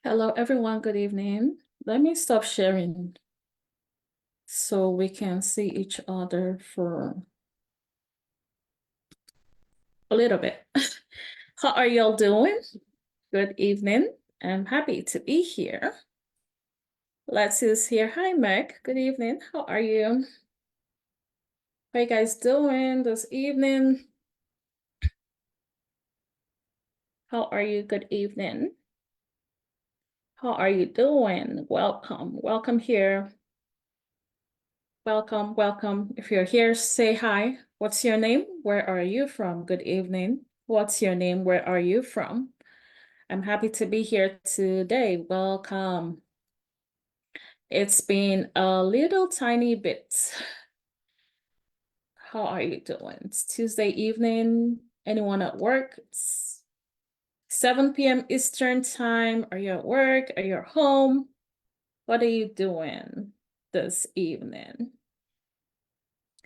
Hello, everyone. Good evening. Let me stop sharing so we can see each other for a little bit. How are y'all doing? Good evening. I'm happy to be here. Let's is here. Hi, Meg. Good evening. How are you? How you guys doing this evening? How are you? Good evening. How are you doing? Welcome. Welcome here. Welcome, welcome. If you're here, say hi. What's your name? Where are you from? Good evening. What's your name? Where are you from? I'm happy to be here today. Welcome. It's been a little tiny bit. How are you doing? It's Tuesday evening. Anyone at work? It's 7 p.m. Eastern time. Are you at work? Are you at home? What are you doing this evening?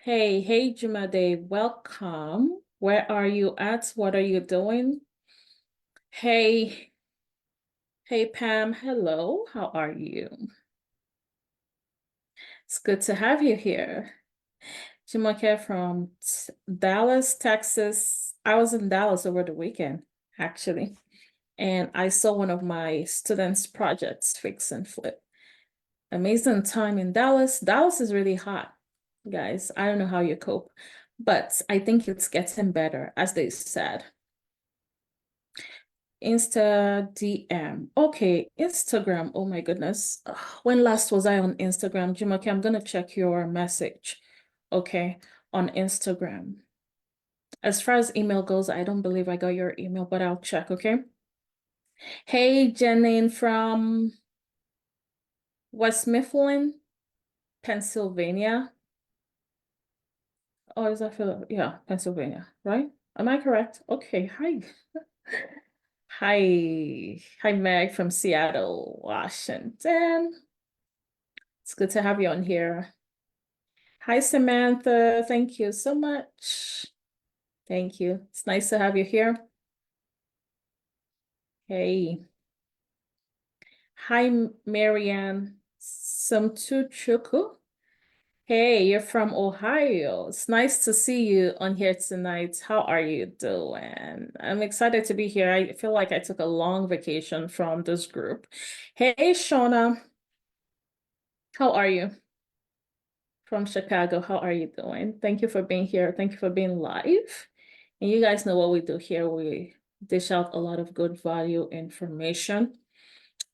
Hey, Jumade, welcome. Where are you at? What are you doing? Hey, Pam, hello. How are you? It's good to have you here. Jumoke from Dallas, Texas. I was in Dallas over the weekend, actually, and I saw one of my students' projects, Fix and Flip. Amazing time in Dallas. Dallas is really hot, guys. I don't know how you cope, but I think it's getting better, as they said. Insta DM. Okay, Instagram. Oh my goodness. When last was I on Instagram? Jumoke, I'm gonna check your message. Okay, on Instagram. As far as email goes, I don't believe I got your email, but I'll check, okay? Hey, Janine from West Mifflin, Pennsylvania. Oh, is that Philadelphia? Yeah, Pennsylvania, right? Am I correct? Okay, hi. Hi, Meg from Seattle, Washington. It's good to have you on here. Hi, Samantha. Thank you so much. Thank you. It's nice to have you here. Hey. Hi, Marianne Samtuchuku. Hey, you're from Ohio. It's nice to see you on here tonight. How are you doing? I'm excited to be here. I feel like I took a long vacation from this group. Hey, Shauna. How are you? From Chicago. How are you doing? Thank you for being here. Thank you for being live. And you guys know what we do here. We dish out a lot of good value information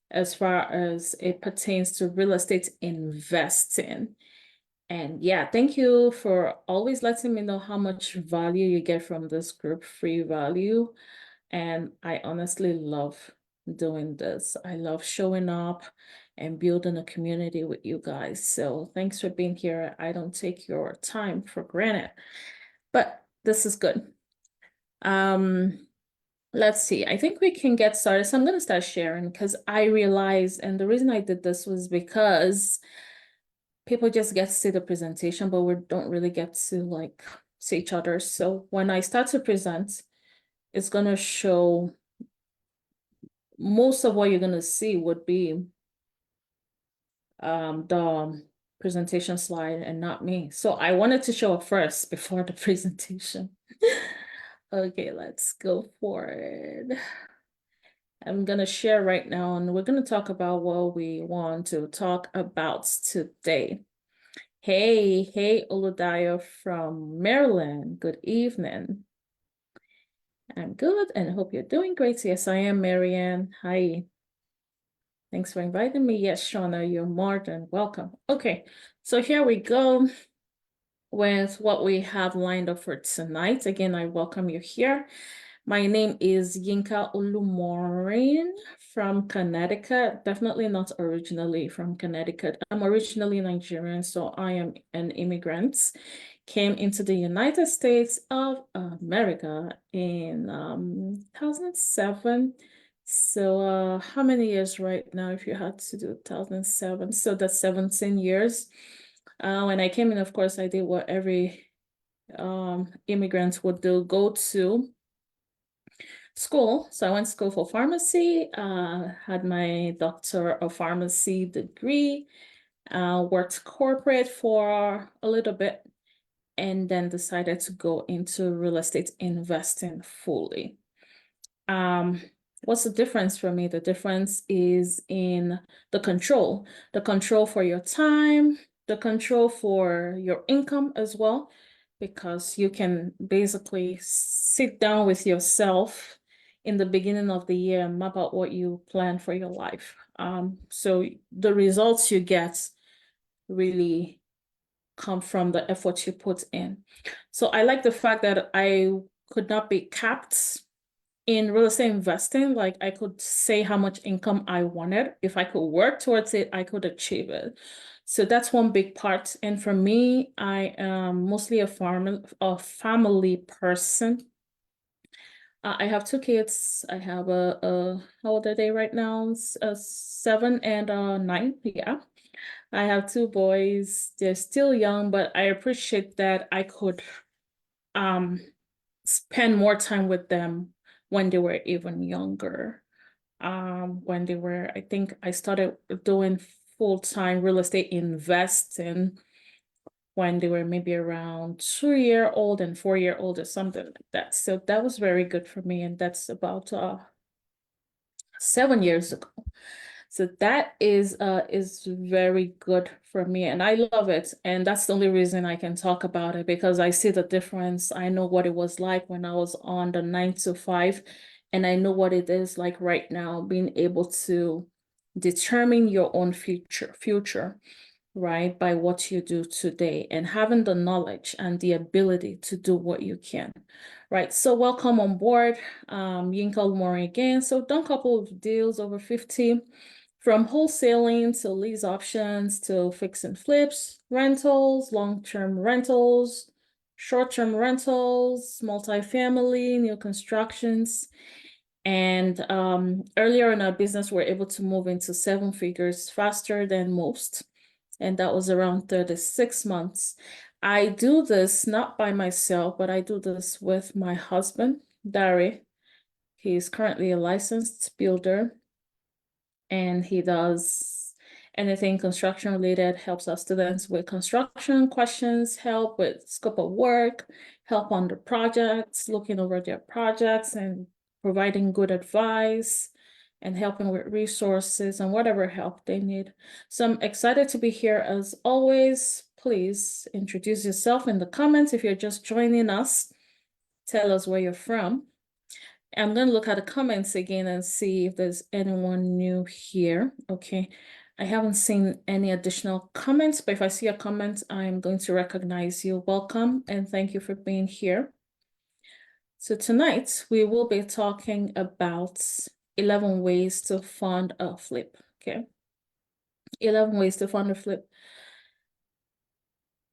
as far as it pertains to real estate investing. And yeah, thank you for always letting me know how much value you get from this group, free value. And I honestly love doing this. I love showing up and building a community with you guys. So thanks for being here. I don't take your time for granted, but this is good. Let's see. I think we can get started. So I'm going to start sharing because I realized, and the reason I did this was because people just get to see the presentation, but we don't really get to like see each other. So when I start to present, it's going to show most of what you're going to see would be the presentation slide and not me. So I wanted to show up first before the presentation. Okay, let's go for it. I'm going to share right now, and we're going to talk about what we want to talk about today. Hey, Oludayo from Maryland. Good evening. I'm good and hope you're doing great. Yes, I am, Marianne. Hi. Thanks for inviting me. Yes, Shauna, you're more than welcome. Okay, so here we go with what we have lined up for tonight. Again, I welcome you here. My name is Yinka Olumorin from Connecticut. Definitely not originally from Connecticut. I'm originally Nigerian, so I am an immigrant. Came into the United States of America in 2007. So how many years right now if you had to do 2007? So that's 17 years. When I came in, of course, I did what every immigrant would do, go to school. So I went to school for pharmacy, had my Doctor of Pharmacy degree, worked corporate for a little bit, and then decided to go into real estate investing fully. What's the difference for me? The difference is in the control for your time, the control for your income as well, because you can basically sit down with yourself in the beginning of the year and map out what you plan for your life. So the results you get really come from the effort you put in. So I like the fact that I could not be capped in real estate investing. Like, I could say how much income I wanted. If I could work towards it, I could achieve it. So that's one big part. And for me, I am mostly a family person. I have 2 kids. I have how old are they right now? 7 and 9. Yeah. I have 2 boys. They're still young, but I appreciate that I could spend more time with them when they were even younger. When they were, I think I started doing full-time real estate investing when they were maybe around 2-year-old and 4-year-old or something like that. So that was very good for me, and that's about 7 years ago. So that is very good for me, and I love it. And that's the only reason I can talk about it, because I see the difference. I know what it was like when I was on the 9 to 5, and I know what it is like right now, being able to determine your own future, right, by what you do today, and having the knowledge and the ability to do what you can, right? So welcome on board, Yinka Mori again. So done a couple of deals over 50, from wholesaling to lease options to fix and flips, rentals, long-term rentals, short-term rentals, multifamily, new constructions. And earlier in our business, we're able to move into 7 figures faster than most. And that was around 36 months. I do this not by myself, but I do this with my husband, Dari. He's currently a licensed builder, and he does anything construction related, helps our students with construction questions, help with scope of work, help on the projects, looking over their projects and providing good advice, and helping with resources and whatever help they need. So I'm excited to be here as always. Please introduce yourself in the comments. If you're just joining us, tell us where you're from. I'm going to look at the comments again and see if there's anyone new here. Okay. I haven't seen any additional comments, but if I see a comment, I'm going to recognize you. Welcome, and thank you for being here. So tonight we will be talking about 11 ways to fund a flip. Okay. 11 ways to fund a flip.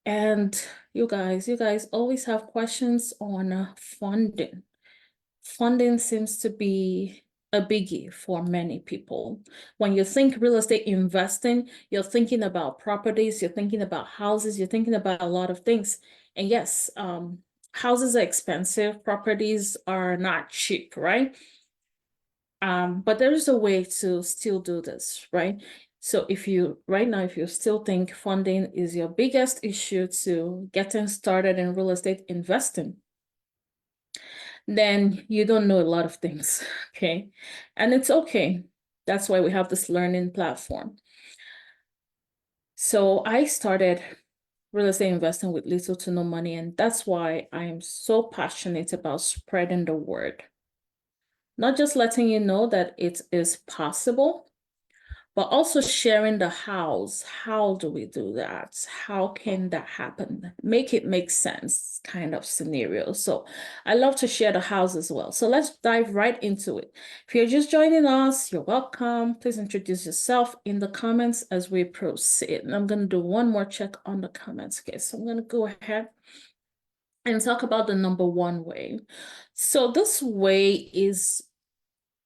And you guys always have questions on funding. Funding seems to be a biggie for many people. When you think real estate investing, you're thinking about properties, you're thinking about houses, you're thinking about a lot of things. And yes, houses are expensive, properties are not cheap, right? But there is a way to still do this, right? So if you still think funding is your biggest issue to getting started in real estate investing, then you don't know a lot of things, okay? And it's okay. That's why we have this learning platform. So I started real estate investing with little to no money, and that's why I am so passionate about spreading the word. Not just letting you know that it is possible, but also sharing the hows. How do we do that? How can that happen? Make it make sense kind of scenario. So I love to share the hows as well. So let's dive right into it. If you're just joining us, you're welcome. Please introduce yourself in the comments as we proceed. And I'm going to do one more check on the comments. Okay, so I'm going to go ahead and talk about the number 1 way. So this way is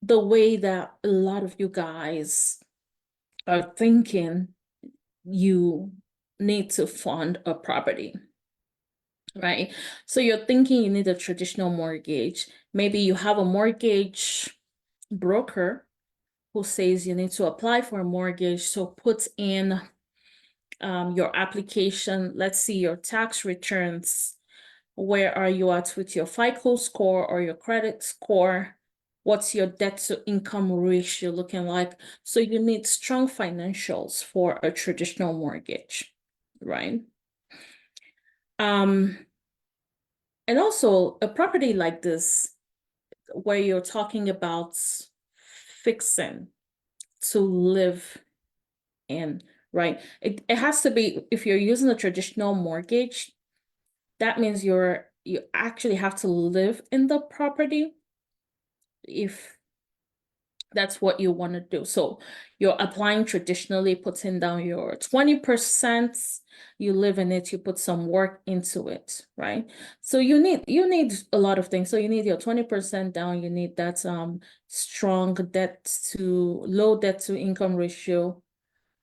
the way that a lot of you guys are thinking you need to fund a property, right? So you're thinking you need a traditional mortgage, Maybe you have a mortgage broker who says you need to apply for a mortgage. So put in your application. Let's see your tax returns. Where are you at with your FICO score or your credit score? What's your debt to income ratio looking like? So you need strong financials for a traditional mortgage, right? And also a property like this, where you're talking about fixing to live in, right? It has to be, if you're using a traditional mortgage, that means you actually have to live in the property if that's what you want to do. So you're applying traditionally, putting down your 20%, you live in it, you put some work into it, right? So you need a lot of things. So you need your 20% down, you need that strong low debt to income ratio.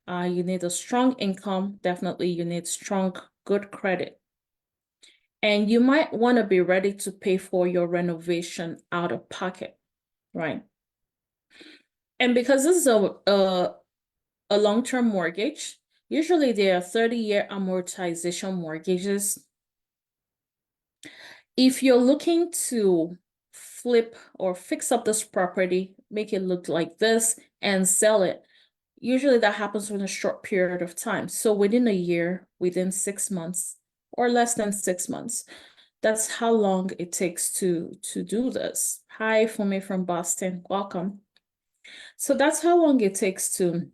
You need a strong income, definitely you need strong, good credit. And you might want to be ready to pay for your renovation out of pocket, right? And because this is a long-term mortgage, usually they are 30-year amortization mortgages. If you're looking to flip or fix up this property, make it look like this and sell it, usually that happens within a short period of time. So within a year, within 6 months, or less than 6 months. That's how long it takes to do this. Hi, Fumi from Boston, welcome. So that's how long it takes to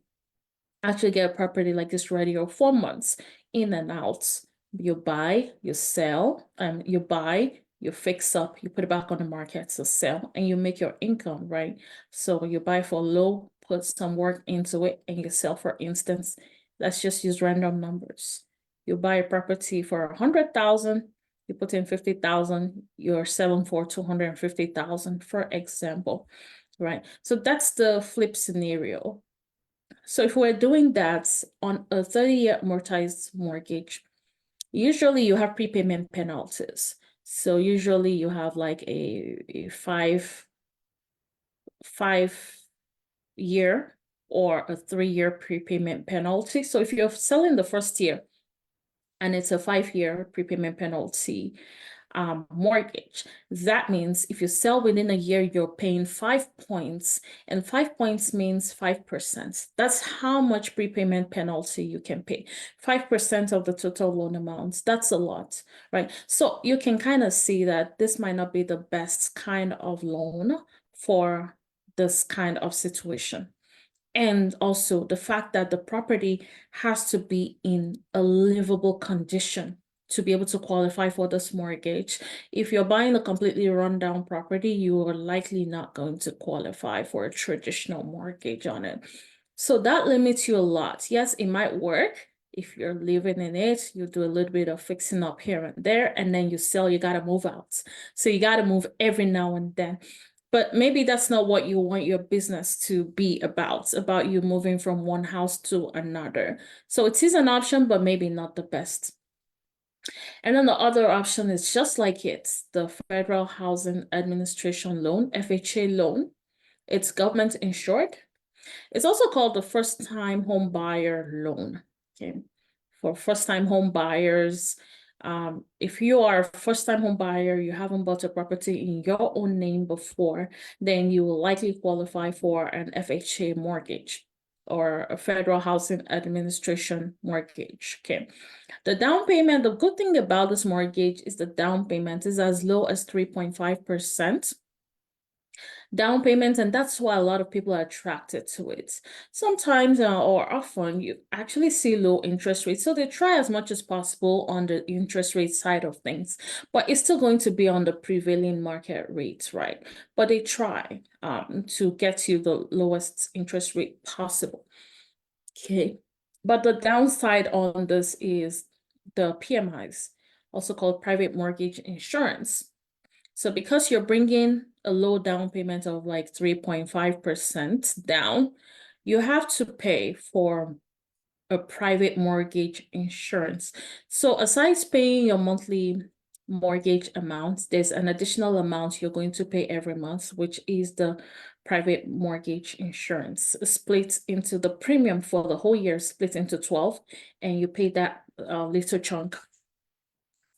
actually get a property like this ready, or 4 months in and out. You buy, you sell, you buy, you fix up, you put it back on the market to sell, and you make your income, right? So you buy for low, put some work into it, and you sell. For instance, let's just use random numbers. You buy a property for 100,000, you put in 50,000, you're selling for 250,000, for example, right? So that's the flip scenario. So if we're doing that on a 30-year amortized mortgage, usually you have prepayment penalties. So usually you have like a five year or a 3-year prepayment penalty. So if you're selling the first year and it's a 5-year prepayment penalty mortgage, that means if you sell within a year, you're paying 5 points, and 5 points means 5%. That's how much prepayment penalty you can pay. 5% of the total loan amount. That's a lot, right? So you can kind of see that this might not be the best kind of loan for this kind of situation. And also the fact that the property has to be in a livable condition to be able to qualify for this mortgage. If you're buying a completely rundown property, you are likely not going to qualify for a traditional mortgage on it. So that limits you a lot. Yes, it might work. If you're living in it, you do a little bit of fixing up here and there, and then you sell, you got to move out. So you got to move every now and then. But maybe that's not what you want your business to be about you moving from one house to another. So it is an option, but maybe not the best. And then the other option is just like it, the Federal Housing Administration loan, FHA loan. It's government insured. It's also called the first-time home buyer loan. Okay, for first-time home buyers. If you are a first-time home buyer, you haven't bought a property in your own name before, then you will likely qualify for an FHA mortgage or a Federal Housing Administration mortgage. Okay, the down payment, the good thing about this mortgage is the down payment is as low as 3.5%. down payment, and that's why a lot of people are attracted to it. Sometimes or often you actually see low interest rates, so they try as much as possible on the interest rate side of things, but it's still going to be on the prevailing market rates, right? But they try to get you the lowest interest rate possible. Okay, but the downside on this is the PMIs, also called private mortgage insurance. So because you're bringing a low down payment of like 3.5% down, you have to pay for a private mortgage insurance. So aside paying your monthly mortgage amount, there's an additional amount you're going to pay every month, which is the private mortgage insurance. Split into the premium for the whole year, split into 12, and you pay that little chunk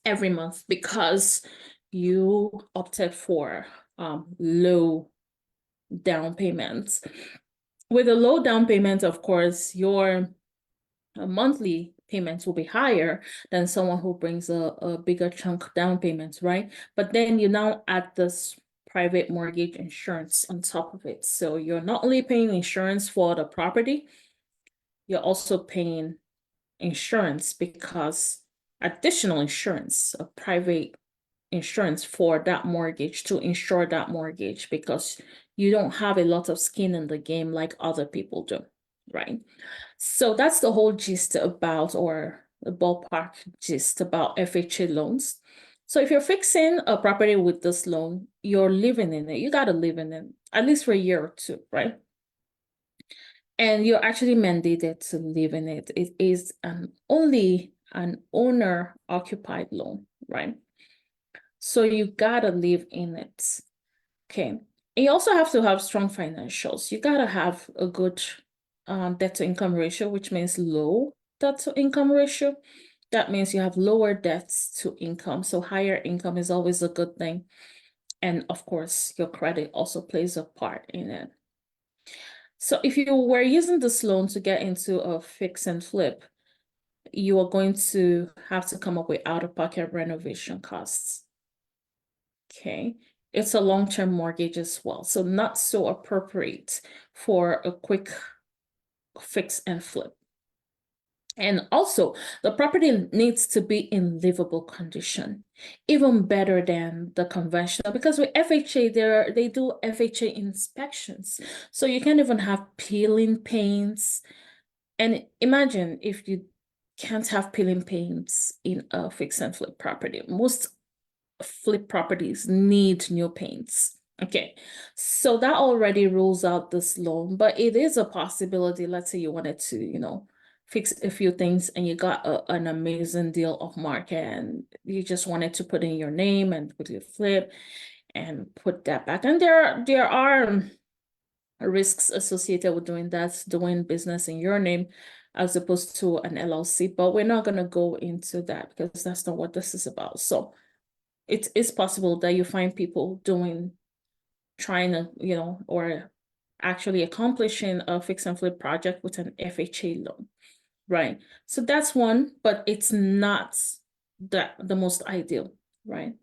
every month because you opted for low down payments. With a low down payment, of course, your monthly payments will be higher than someone who brings a bigger chunk down payments, right? But then you now add this private mortgage insurance on top of it. So you're not only paying insurance for the property, you're also paying insurance because additional insurance, a private insurance for that mortgage to insure that mortgage because you don't have a lot of skin in the game like other people do, right? So that's the whole gist about, or the ballpark gist about FHA loans. So if you're fixing a property with this loan, you're living in it. You got to live in it at least for a year or two, right? And you're actually mandated to live in it. It is only an owner-occupied loan, right? So you gotta live in it. Okay. And you also have to have strong financials. You gotta have a good debt to income ratio, which means low debt to income ratio. That means you have lower debts to income. So higher income is always a good thing. And of course, your credit also plays a part in it. So if you were using this loan to get into a fix and flip, you are going to have to come up with out-of-pocket renovation costs. Okay. It's a long-term mortgage as well, so not so appropriate for a quick fix and flip. And also, the property needs to be in livable condition, even better than the conventional, because with FHA, they do FHA inspections. So you can't even have peeling paints. And imagine if you can't have peeling paints in a fix and flip property. Most flip properties need new paints. Okay, so that already rules out this loan, but it is a possibility. Let's say you wanted to, fix a few things and you got an amazing deal off market and you just wanted to put in your name and quickly flip and put that back. And there are risks associated with doing that, doing business in your name as opposed to an LLC, but we're not going to go into that because that's not what this is about. So it is possible that you find people trying to, or actually accomplishing a fix and flip project with an FHA loan, right? So that's one, but it's not the most ideal, right?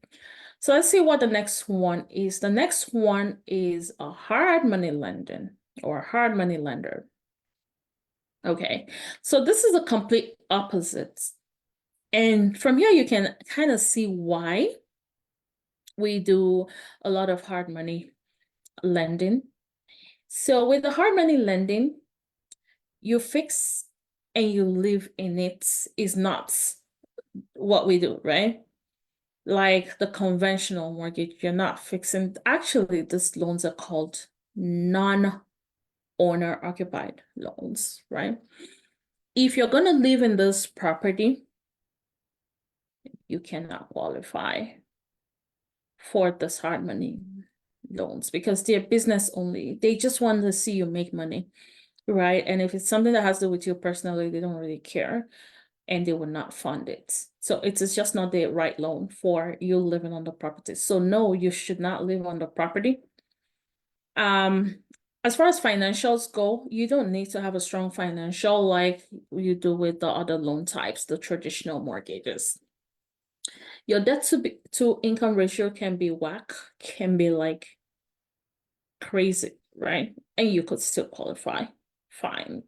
So let's see what the next one is. The next one is a hard money lending or hard money lender. Okay, so this is a complete opposite. And from here, you can kind of see why we do a lot of hard money lending. So with the hard money lending, you fix and you live in it is not what we do, right? Like the conventional mortgage, you're not fixing. Actually, these loans are called non-owner occupied loans, right? If you're going to live in this property, you cannot qualify for this hard money loans because they're business only. They just want to see you make money, right? And if it's something that has to do with you personally, they don't really care and they will not fund it. So it is just not the right loan for you living on the property. So no, you should not live on the property. As far as financials go, you don't need to have a strong financial like you do with the other loan types, the traditional mortgages. Your debt to income ratio can be whack, can be like crazy, right? And you could still qualify, fine.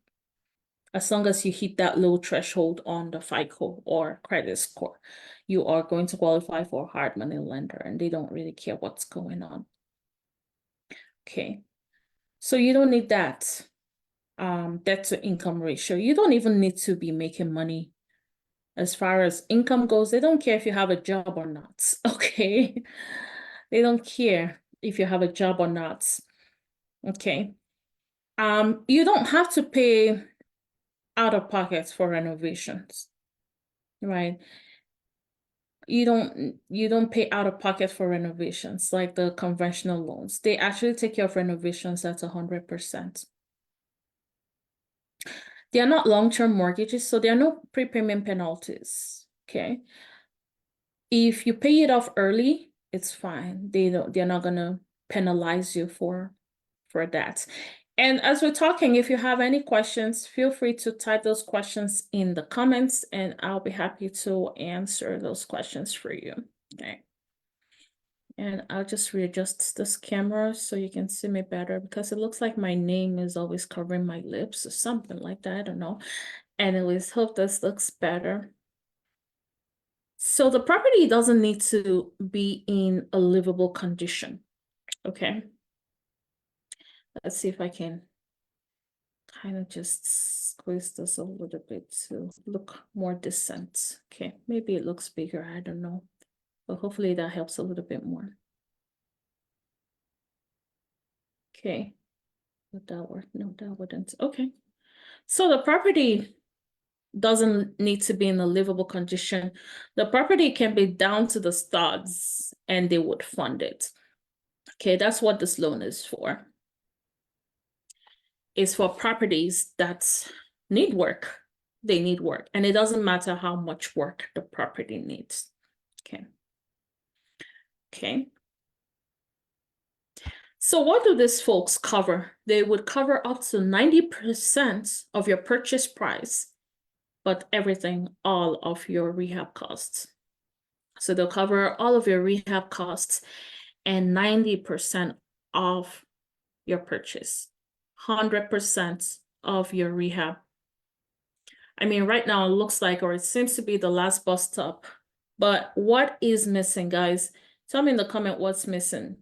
As long as you hit that low threshold on the FICO or credit score, you are going to qualify for a hard money lender and they don't really care what's going on. Okay, so you don't need that debt to income ratio. You don't even need to be making money. As far as income goes, they don't care if you have a job or not, okay? They don't care if you have a job or not, okay? You don't have to pay out of pocket for renovations, right? you don't pay out of pocket for renovations like the conventional loans. They actually take care of renovations at 100%. They are not long-term mortgages, so there are no prepayment penalties. Okay. If you pay it off early, it's fine. They're not gonna penalize you for that. And as we're talking, if you have any questions, feel free to type those questions in the comments and I'll be happy to answer those questions for you. Okay. And I'll just readjust this camera so you can see me better because it looks like my name is always covering my lips or something like that. I don't know. Anyways, hope this looks better. So the property doesn't need to be in a livable condition. Okay. Let's see if I can kind of just squeeze this a little bit to look more decent. Okay, maybe it looks bigger, I don't know. But hopefully that helps a little bit more. Okay, would that work? No, that wouldn't. Okay. So the property doesn't need to be in a livable condition. The property can be down to the studs and they would fund it. Okay, that's what this loan is for. It's for properties that need work. They need work, and it doesn't matter how much work the property needs. Okay. Okay. So what do these folks cover? They would cover up to 90% of your purchase price, but everything, all of your rehab costs. So they'll cover all of your rehab costs and 90% of your purchase, 100% of your rehab. I mean, right now it looks like, or it seems to be the last bus stop, but what is missing, guys? Tell me in the comment what's missing.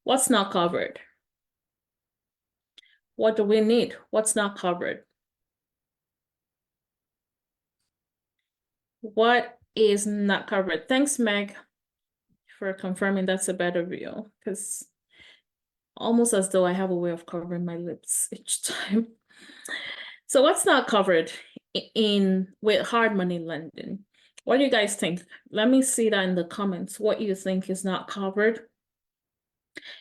What's not covered? What do we need? What's not covered? What is not covered? Thanks, Meg, for confirming that's a better view, because almost as though I have a way of covering my lips each time. So what's not covered with hard money lending? What do you guys think? Let me see that in the comments. What you think is not covered?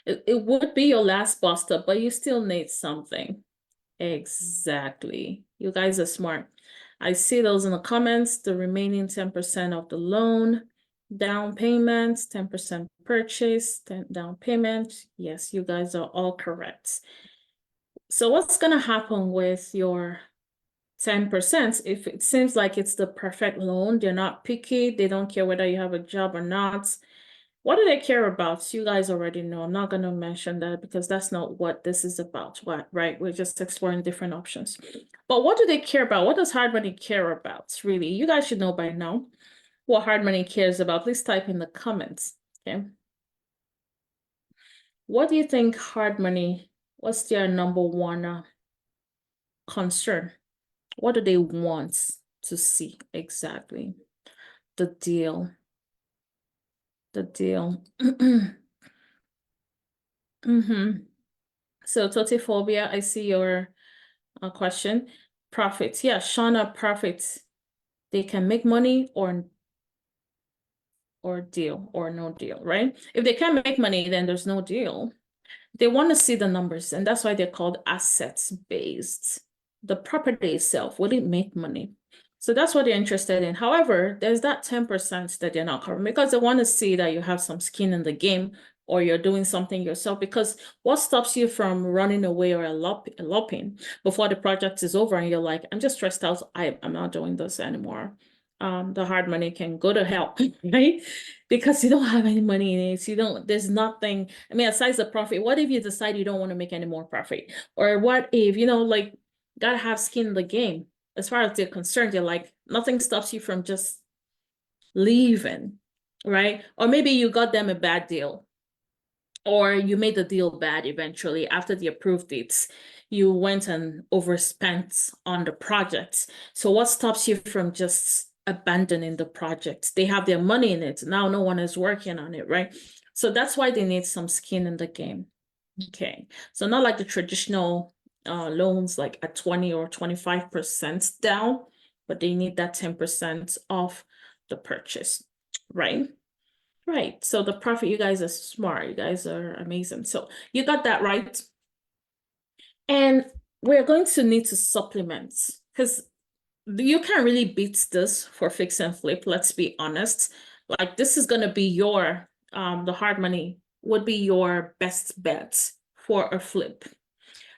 It would be your last bust up, but you still need something. Exactly. You guys are smart. I see those in the comments. The remaining 10% of the loan, down payments, 10% purchase, 10 down payment. Yes, you guys are all correct. So what's going to happen with your 10%? If it seems like it's the perfect loan, they're not picky, they don't care whether you have a job or not. What do they care about? You guys already know. I'm not going to mention that because that's not what this is about, right? We're just exploring different options. But what do they care about? What does hard money care about, really? You guys should know by now what hard money cares about. Please type in the comments, okay? What do you think hard money, what's their number one concern? What do they want to see exactly? The deal. The deal. So Totiphobia, I see your question. Profits. Yeah, Shauna, profits. They can make money or deal or no deal, right? If they can't make money, then there's no deal. They want to see the numbers, and that's why they're called assets based. The property itself, will it make money? So that's what they're interested in. However, there's that 10% that they're not covering because they want to see that you have some skin in the game or you're doing something yourself, because what stops you from running away or eloping before the project is over and you're like, I'm just stressed out, I'm not doing this anymore. The hard money can go to hell, right? Because you don't have any money in it. There's nothing. I mean, aside the profit, what if you decide you don't want to make any more profit? Or what if, like, gotta have skin in the game. As far as they're concerned, they're like, nothing stops you from just leaving, right? Or maybe you got them a bad deal, or you made the deal bad eventually after they approved it. You went and overspent on the project. So what stops you from just abandoning the project? They have their money in it. Now no one is working on it, right? So that's why they need some skin in the game. Okay. So not like the traditional loans like at 20 or 25% down, but they need that 10% off the purchase. right? Right. So the profit, you guys are smart. You guys are amazing. So you got that right. And we're going to need to supplement because you can't really beat this for fix and flip. Let's be honest. Like this is going to be your, the hard money would be your best bet for a flip.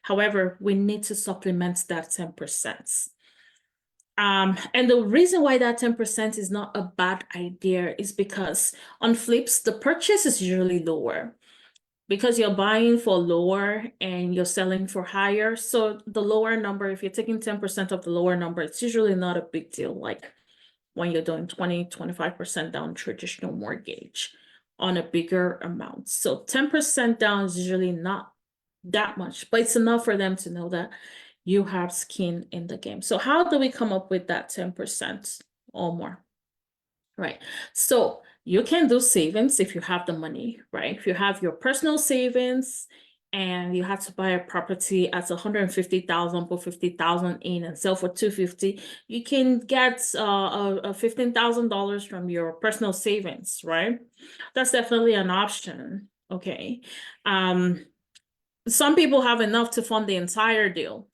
However, we need to supplement that 10%. And the reason why that 10% is not a bad idea is because on flips, the purchase is usually lower because you're buying for lower and you're selling for higher. So the lower number, if you're taking 10% of the lower number, it's usually not a big deal. Like when you're doing 20, 25% down traditional mortgage on a bigger amount. So 10% down is usually not that much, but it's enough for them to know that you have skin in the game. So how do we come up with that 10% or more? Right. So you can do savings if you have the money, right? If you have your personal savings and you have to buy a property at 150,000, put 50,000 in and sell for 250, you can get a $15,000 from your personal savings, right? That's definitely an option. Okay. Some people have enough to fund the entire deal.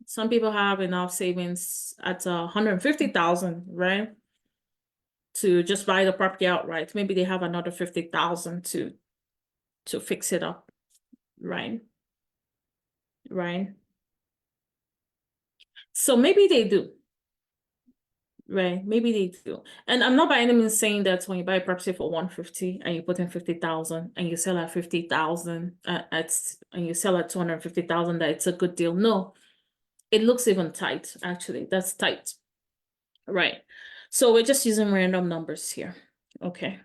Some people have enough savings at 150,000, right? To just buy the property outright. Maybe they have another 50,000 to fix it up, right? Right. So maybe they do, right? Maybe they do. And I'm not by any means saying that when you buy a property for 150 and you put in 50,000 and you sell at 50,000 and you sell at 250,000 that it's a good deal. No, it looks even tight, actually. That's tight. Right. So we're just using random numbers here. Okay.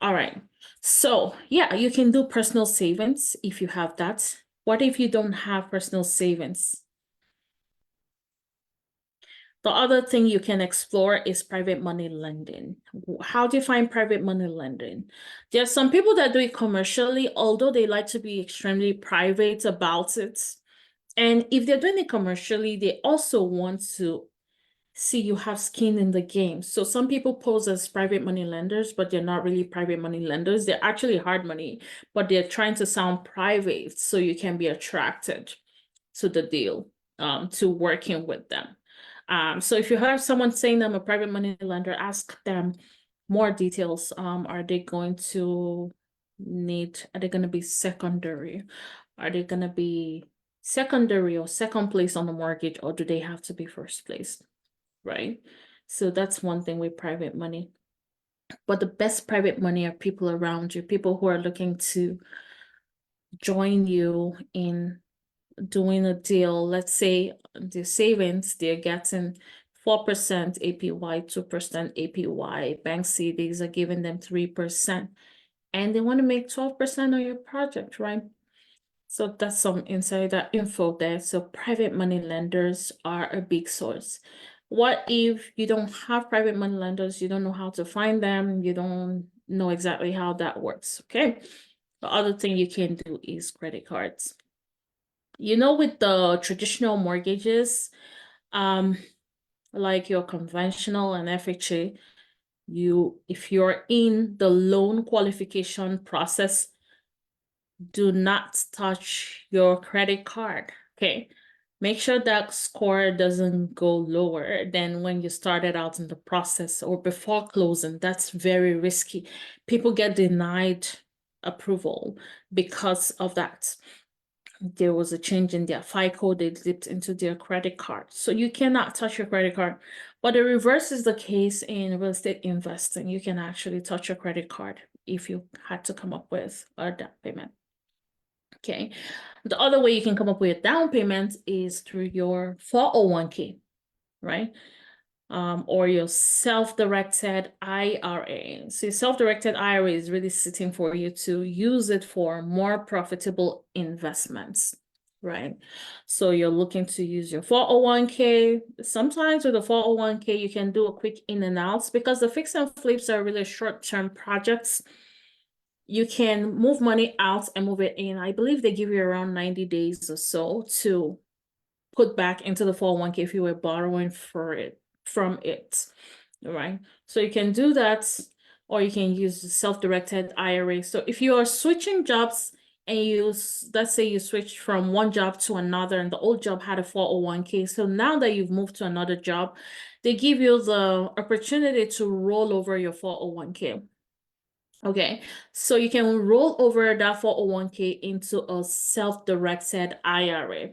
All right. So yeah, you can do personal savings if you have that. What if you don't have personal savings? The other thing you can explore is private money lending. How do you find private money lending? There are some people that do it commercially, although they like to be extremely private about it. And if they're doing it commercially, they also want to see you have skin in the game. So some people pose as private money lenders, but they're not really private money lenders. They're actually hard money, but they're trying to sound private so you can be attracted to the deal, to working with them. So if you have someone saying I'm a private money lender, ask them more details. Are they going to be secondary? Are they going to be secondary or second place on the mortgage, or do they have to be first place? Right? So that's one thing with private money. But the best private money are people around you, people who are looking to join you in doing a deal. Let's say the savings, they're getting 4% APY, 2% APY. Bank CDs are giving them 3%. And they want to make 12% on your project, right? So that's some insider info there. So private money lenders are a big source. What if you don't have private money lenders? You don't know how to find them. You don't know exactly how that works, okay? The other thing you can do is credit cards. You know, with the traditional mortgages, like your conventional and FHA, if you're in the loan qualification process, do not touch your credit card, okay? Make sure that score doesn't go lower than when you started out in the process or before closing. That's very risky. People get denied approval because of that. There was a change in their FICO, they dipped into their credit card. So you cannot touch your credit card. But the reverse is the case in real estate investing. You can actually touch your credit card if you had to come up with a down payment. Okay. The other way you can come up with a down payment is through your 401k, right? Or your self-directed IRA. So your self-directed IRA is really sitting for you to use it for more profitable investments, right? So you're looking to use your 401k. Sometimes with the 401k, you can do a quick in and outs because the fix and flips are really short-term projects. You can move money out and move it in. I believe they give you around 90 days or so to put back into the 401k if you were borrowing from it. right? So you can do that, or you can use self-directed IRA. So if you are switching jobs and let's say you switch from one job to another and the old job had a 401k. So now that you've moved to another job, they give you the opportunity to roll over your 401k. Okay, so you can roll over that 401k into a self-directed IRA.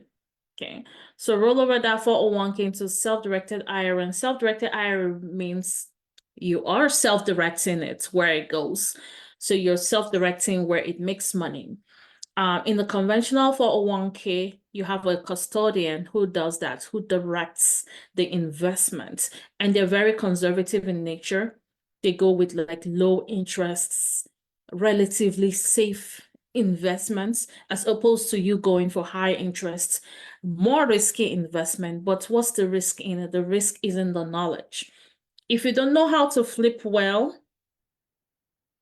Okay, so roll over that 401k into self-directed IRA, and self-directed IRA means you are self-directing it where it goes. So you're self-directing where it makes money. In the conventional 401k, you have a custodian who does that, who directs the investment, and they're very conservative in nature. They go with like low interests, relatively safe investments, as opposed to you going for high interest, more risky investment. But what's the risk in it? The risk is in the knowledge. If you don't know how to flip well,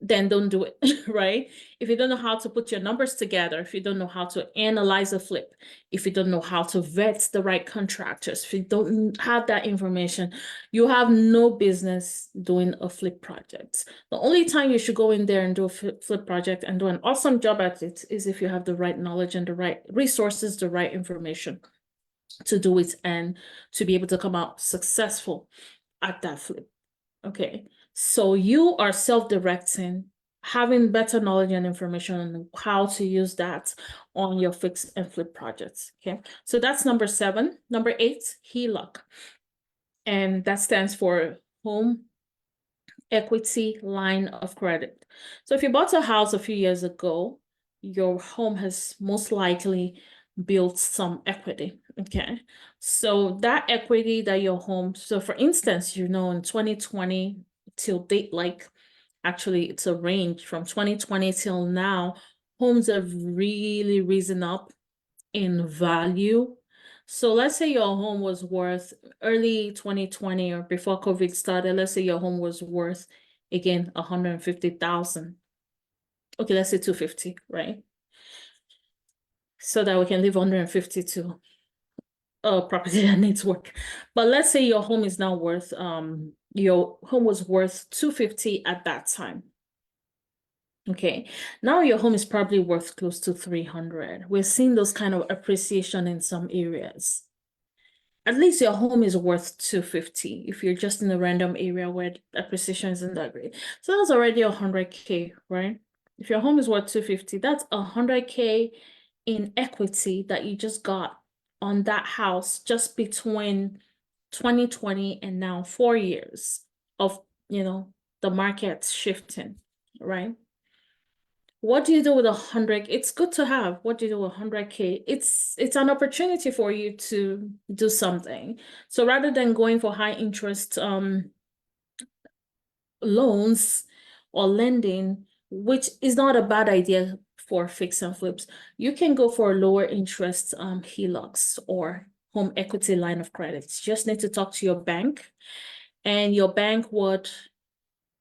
then don't do it, right? If you don't know how to put your numbers together, if you don't know how to analyze a flip, if you don't know how to vet the right contractors, if you don't have that information, you have no business doing a flip project. The only time you should go in there and do a flip project and do an awesome job at it is if you have the right knowledge and the right resources, the right information to do it and to be able to come out successful at that flip. Okay, so you are self-directing, having better knowledge and information on how to use that on your fix and flip projects. Okay, so that's number 7. Number 8, HELOC. And that stands for Home Equity Line of Credit. So if you bought a house a few years ago, your home has most likely built some equity. Okay, so that equity that your home, so for instance, in 2020 till date, like actually it's a range from 2020 till now, homes have really risen up in value. So let's say your home was worth early 2020 or before COVID started, let's say your home was worth again 150,000. Okay, let's say 250, right? So that we can leave 150 to a property that needs work. But let's say your home is now worth your home was worth 250 at that time. Okay, now your home is probably worth close to 300. We're seeing those kind of appreciation in some areas. At least your home is worth 250 if you're just in a random area where appreciation isn't that great. So that's already 100K, right? If your home is worth 250, that's 100K in equity that you just got on that house just between 2020 and now 4 years of, the market shifting, right? What do you do with 100? It's good to have. What do you do with 100K? It's an opportunity for you to do something. So rather than going for high interest loans or lending, which is not a bad idea for fix and flips, you can go for lower interest HELOCs or home equity line of credit. You just need to talk to your bank, and your bank would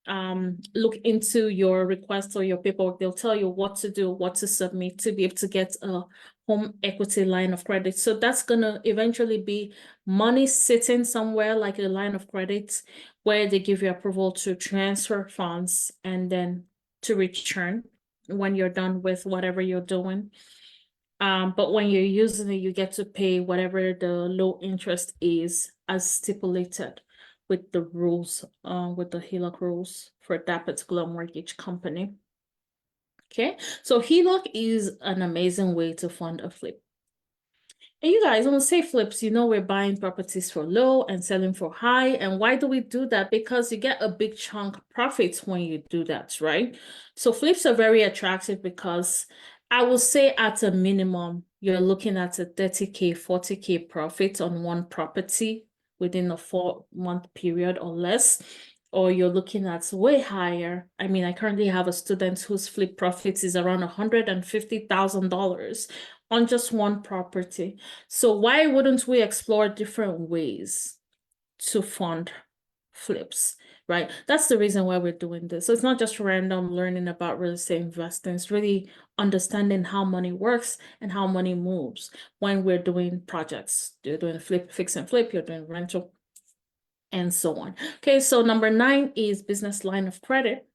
look into your request or your paperwork. They'll tell you what to do, what to submit to be able to get a home equity line of credit. So that's gonna eventually be money sitting somewhere like a line of credit where they give you approval to transfer funds and then to return when you're done with whatever you're doing. But when you're using it, you get to pay whatever the low interest is as stipulated with the rules, with the HELOC rules for that particular mortgage company. Okay, so HELOC is an amazing way to fund a flip. And you guys, when we say flips, we're buying properties for low and selling for high. And why do we do that? Because you get a big chunk profits when you do that, right? So flips are very attractive because I will say at a minimum, you're looking at a 30K, 40K profit on one property within a 4-month period or less, or you're looking at way higher. I mean, I currently have a student whose flip profits is around $150,000 on just one property. So why wouldn't we explore different ways to fund flips, right? That's the reason why we're doing this. So it's not just random learning about real estate investing. It's really understanding how money works and how money moves when we're doing projects. You're doing flip, fix and flip, you're doing rental. and so on. Okay, so number 9 is business line of credit.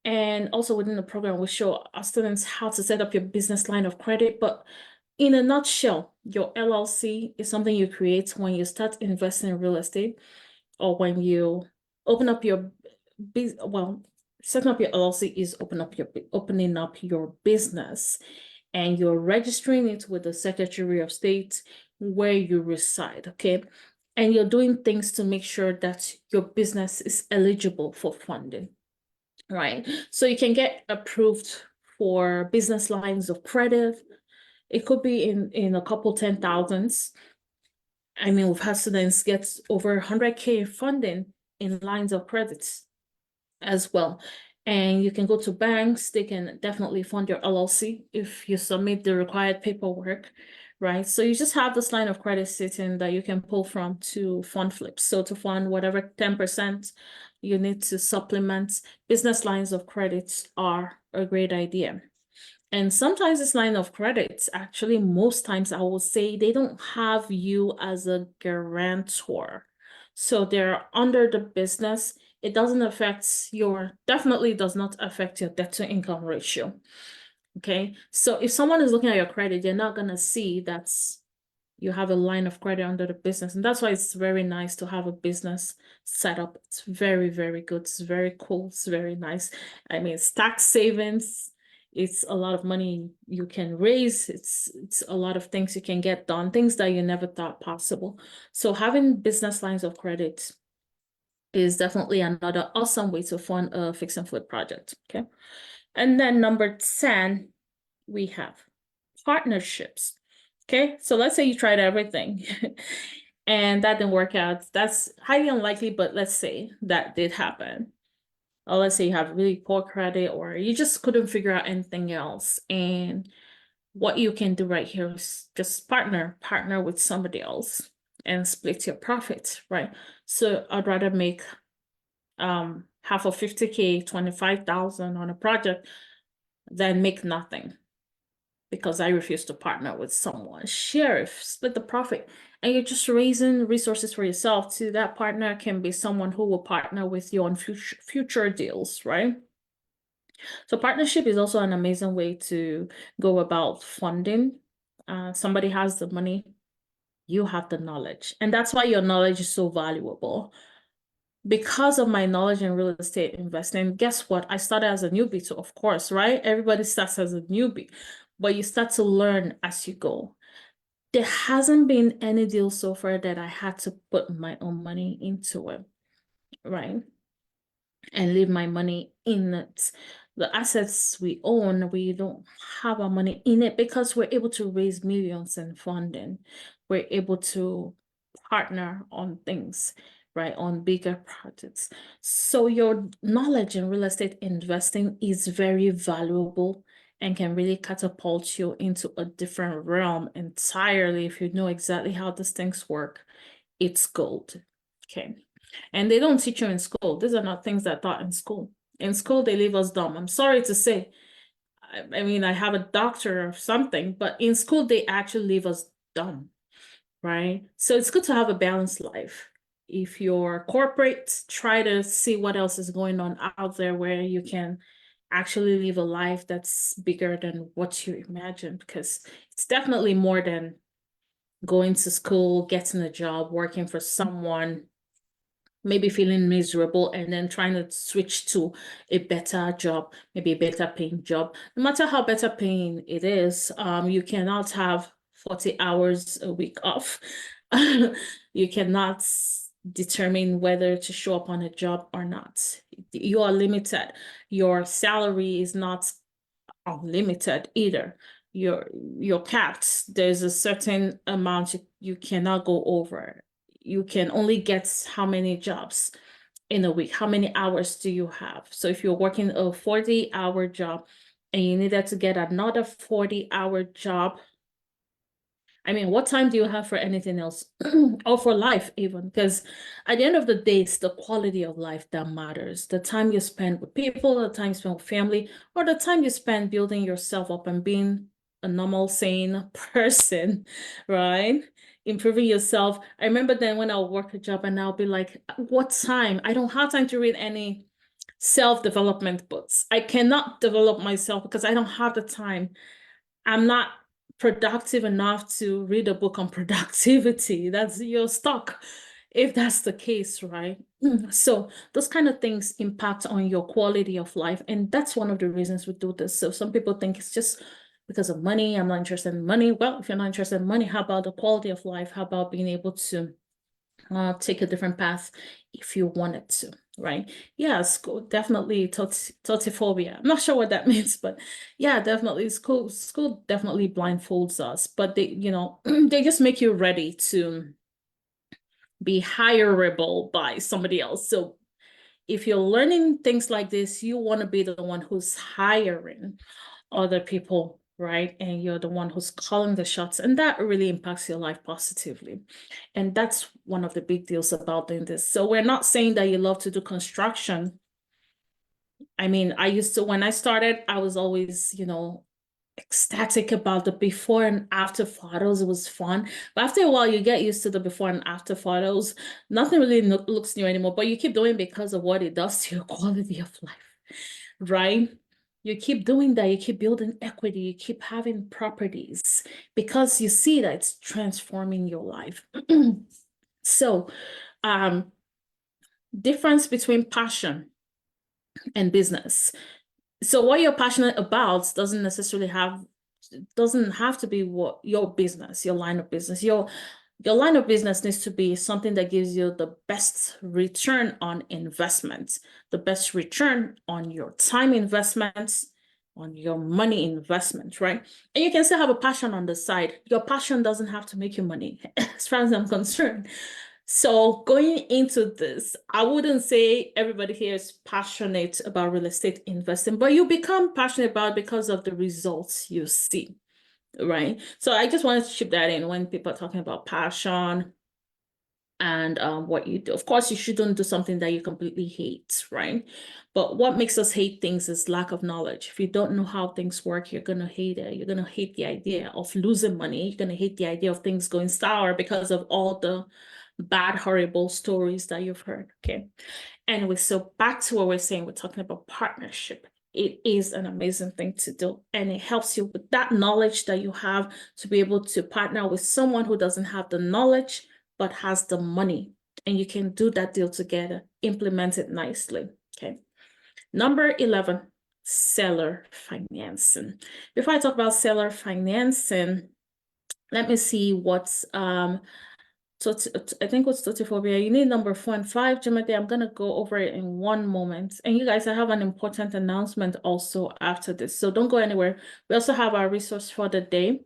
And also within the program, we show our students how to set up your business line of credit. But in a nutshell, your LLC is something you create when you start investing in real estate, or when you open up your setting up your LLC is opening up your business, and you're registering it with the Secretary of State where you reside, okay? And you're doing things to make sure that your business is eligible for funding, right? So you can get approved for business lines of credit. It could be in a couple 10,000s. I mean, we've had students get over 100K funding in lines of credits as well. And you can go to banks, they can definitely fund your LLC if you submit the required paperwork, right? So you just have this line of credit sitting that you can pull from to fund flips. So to fund whatever 10% you need to supplement, business lines of credits are a great idea. And sometimes this line of credits, actually, most times I will say they don't have you as a guarantor. So they're under the business. It doesn't affect definitely does not affect your debt to income ratio. Okay. So if someone is looking at your credit, they're not going to see that you have a line of credit under the business. And that's why it's very nice to have a business set up. It's very, very good. It's very cool. It's very nice. I mean, it's tax savings. It's a lot of money you can raise. It's a lot of things you can get done, things that you never thought possible. So having business lines of credit is definitely another awesome way to fund a fix and flip project. Okay. And then number 10, we have partnerships. Okay, so let's say you tried everything and that didn't work out. That's highly unlikely, but let's say that did happen. Or let's say you have really poor credit, or you just couldn't figure out anything else. And what you can do right here is just partner with somebody else and split your profit, right? So I'd rather make half of 50K, 25,000 on a project than make nothing, because I refuse to partner with someone. Sheriff, split the profit. And you're just raising resources for yourself too. That partner can be someone who will partner with you on future deals, right? So partnership is also an amazing way to go about funding. Somebody has the money, you have the knowledge. And that's why your knowledge is so valuable. Because of my knowledge in real estate investing, guess what? I started as a newbie too, of course, right? Everybody starts as a newbie, but you start to learn as you go. There hasn't been any deal so far that I had to put my own money into it, right? And leave my money in it. The assets we own, we don't have our money in it because we're able to raise millions in funding. We're able to partner on things, right, on bigger projects. So your knowledge in real estate investing is very valuable and can really catapult you into a different realm entirely. If you know exactly how these things work, it's gold. Okay. And they don't teach you in school. These are not things that are taught in school. In school, they leave us dumb. I'm sorry to say. I mean, I have a doctor or something, but in school, they actually leave us dumb, right? So it's good to have a balanced life. If you're corporate, try to see what else is going on out there where you can actually live a life that's bigger than what you imagine, because it's definitely more than going to school, getting a job, working for someone, maybe feeling miserable, and then trying to switch to a better job, maybe a better paying job. No matter how better paying it is, you cannot have 40 hours a week off. You cannot determine whether to show up on a job or not. You are limited. Your salary is not unlimited either. You're capped. There's a certain amount you cannot go over. You can only get how many jobs in a week? How many hours do you have? So if you're working a 40-hour job and you needed to get another 40-hour job, I mean, what time do you have for anything else? Or for life even? Because at the end of the day, it's the quality of life that matters. The time you spend with people, the time you spend with family, or the time you spend building yourself up and being a normal, sane person, right? Improving yourself. I remember then when I'll work a job and I'll be like, what time? I don't have time to read any self-development books. I cannot develop myself because I don't have the time. I'm not productive enough to read a book on productivity. You're stuck if that's the case, right? So those kind of things impact on your quality of life. And that's one of the reasons we do this. So some people think it's just because of money. I'm not interested in money. Well, if you're not interested in money, how about the quality of life? How about being able to take a different path if you wanted to, right? Yeah, school definitely totiphobia. I'm not sure what that means, but yeah, definitely school definitely blindfolds us, but they, you know, they just make you ready to be hireable by somebody else. So if you're learning things like this, you want to be the one who's hiring other people, right? And you're the one who's calling the shots, and that really impacts your life positively. And that's one of the big deals about doing this. So we're not saying that you love to do construction. I mean, when I started, I was always, you know, ecstatic about the before and after photos. It was fun. But after a while, you get used to the before and after photos. Nothing really looks new anymore, but you keep doing because of what it does to your quality of life, right? You keep doing that, you keep building equity, you keep having properties because you see that it's transforming your life. So, difference between passion and business. So what you're passionate about doesn't have to be what your business, your line of business. Your line of business needs to be something that gives you the best return on investment, the best return on your time investments, on your money investment, right? And you can still have a passion on the side. Your passion doesn't have to make you money, as far as I'm concerned. So going into this, I wouldn't say everybody here is passionate about real estate investing, but you become passionate about it because of the results you see, right? So I just wanted to chip that in when people are talking about passion and what you do. Of course, you shouldn't do something that you completely hate, right? But what makes us hate things is lack of knowledge. If you don't know how things work, you're gonna hate it. You're gonna hate the idea of losing money. You're gonna hate the idea of things going sour because of all the bad, horrible stories that you've heard, okay? Anyway, so back to what we're saying, we're talking about partnership. It is an amazing thing to do, and it helps you with that knowledge that you have to be able to partner with someone who doesn't have the knowledge but has the money, and you can do that deal together, implement it nicely, okay? Number 11, seller financing. Before I talk about seller financing, let me see what's so I think what's totiphobia. You need number 4 and 5, Jimothy. I'm gonna go over it in one moment. And you guys, I have an important announcement also after this, so don't go anywhere. We also have our resource for the day.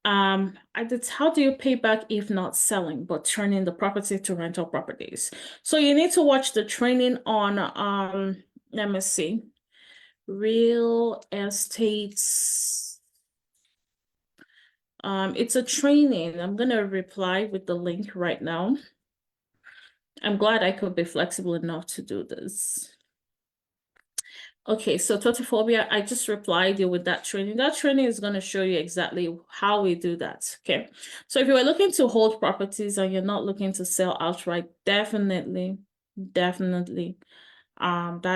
How do you pay back if not selling, but turning the property to rental properties? So you need to watch the training on let me see, real estate. It's a training. I'm gonna reply with the link right now. I'm glad I could be flexible enough to do this. Okay, so totiphobia, I just replied you with that training. That training is going to show you exactly how we do that, okay? So if you are looking to hold properties and you're not looking to sell outright, definitely, that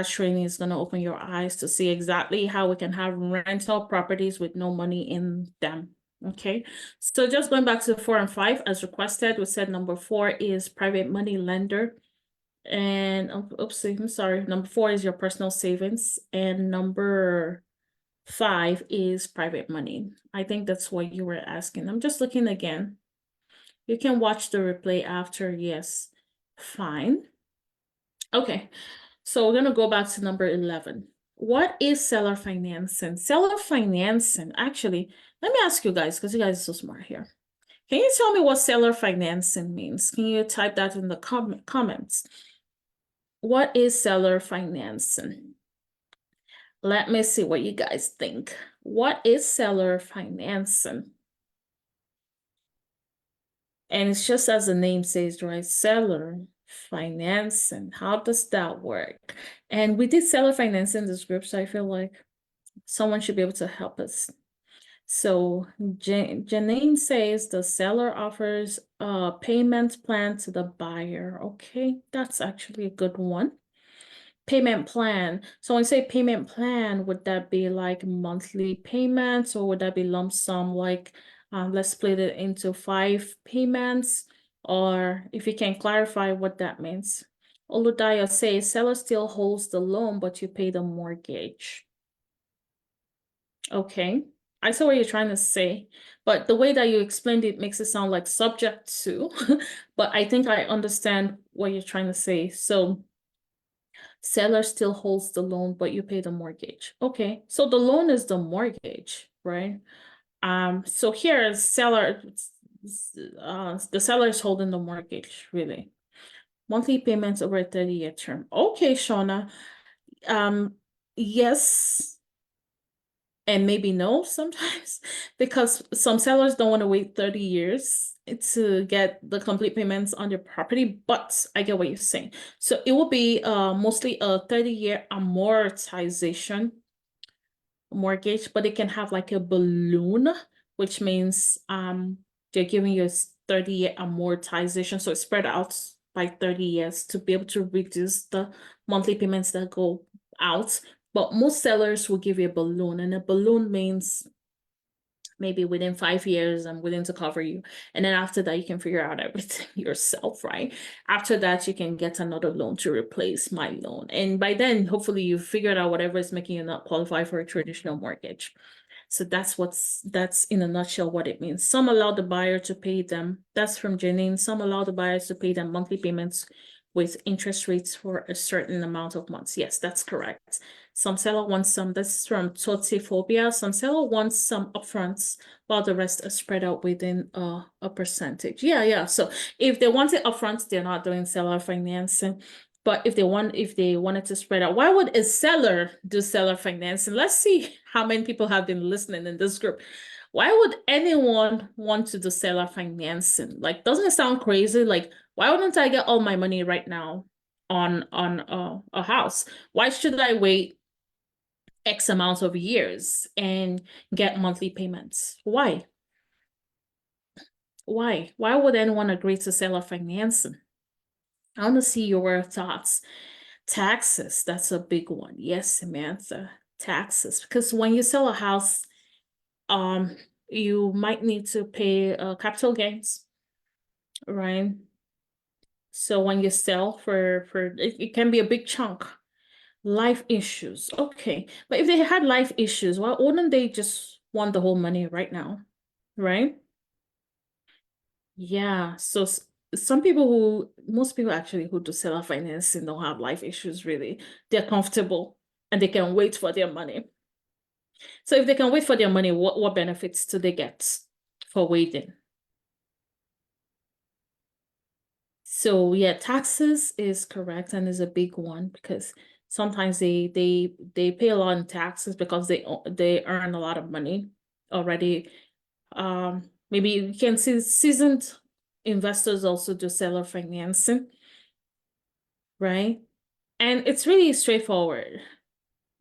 training is going to open your eyes to see exactly how we can have rental properties with no money in them, okay? So just going back to 4 and 5, as requested, we said number 4 is private money lender. And oopsie, I'm sorry. Number 4 is your personal savings, and number 5 is private money. I think that's what you were asking. I'm just looking again. You can watch the replay after. Yes, fine. Okay, so we're gonna go back to number 11. What is seller financing? Seller financing, actually, let me ask you guys, because you guys are so smart here. Can you tell me what seller financing means? Can you type that in the comments? What is seller financing? Let me see what you guys think. What is seller financing? And it's just as the name says, right? Seller financing. How does that work? And we did seller financing in this group, so I feel like someone should be able to help us. So Janine says the seller offers a payment plan to the buyer. Okay, that's actually a good one. Payment plan. So when you say payment plan, would that be like monthly payments or would that be lump sum? Like, let's split it into 5 payments, or if you can clarify what that means. Oludaya says seller still holds the loan, but you pay the mortgage. Okay, I saw what you're trying to say, but the way that you explained it makes it sound like subject to, but I think I understand what you're trying to say. So seller still holds the loan, but you pay the mortgage. Okay, so the loan is the mortgage, right? So here seller, the seller is holding the mortgage, really. Monthly payments over a 30-year term. Okay, Shauna. Yes and maybe no sometimes, because some sellers don't want to wait 30 years to get the complete payments on their property, but I get what you're saying. So it will be mostly a 30-year amortization mortgage, but it can have like a balloon, which means they're giving you a 30-year amortization, so it's spread out by 30 years to be able to reduce the monthly payments that go out. But most sellers will give you a balloon, and a balloon means maybe within 5 years I'm willing to cover you. And then after that, you can figure out everything yourself, right? After that, you can get another loan to replace my loan. And by then, hopefully you've figured out whatever is making you not qualify for a traditional mortgage. So that's in a nutshell what it means. Some allow the buyer to pay them. That's from Janine. Some allow the buyers to pay them monthly payments with interest rates for a certain amount of months. Yes, that's correct. Some seller wants some, this is from Totiphobia. Some seller wants some upfronts while the rest are spread out within a percentage. Yeah. So if they want it upfront, they're not doing seller financing. But if they wanted to spread out, why would a seller do seller financing? Let's see how many people have been listening in this group. Why would anyone want to do seller financing? Like, doesn't it sound crazy? Like, why wouldn't I get all my money right now on a house? Why should I wait X amount of years and get monthly payments? Why? Why would anyone agree to seller financing? I want to see your thoughts. Taxes, that's a big one. Yes, Samantha, taxes. Because when you sell a house, you might need to pay capital gains, right? So when you sell for it can be a big chunk. Life issues. Okay. But if they had life issues, why wouldn't they just want the whole money right now? Right? Yeah. So most people actually who do seller financing don't have life issues really. They're comfortable and they can wait for their money. So if they can wait for their money, what benefits do they get for waiting? So yeah, taxes is correct and is a big one because sometimes they pay a lot in taxes because they earn a lot of money already. Maybe you can see seasoned investors also do seller financing, right? And it's really straightforward.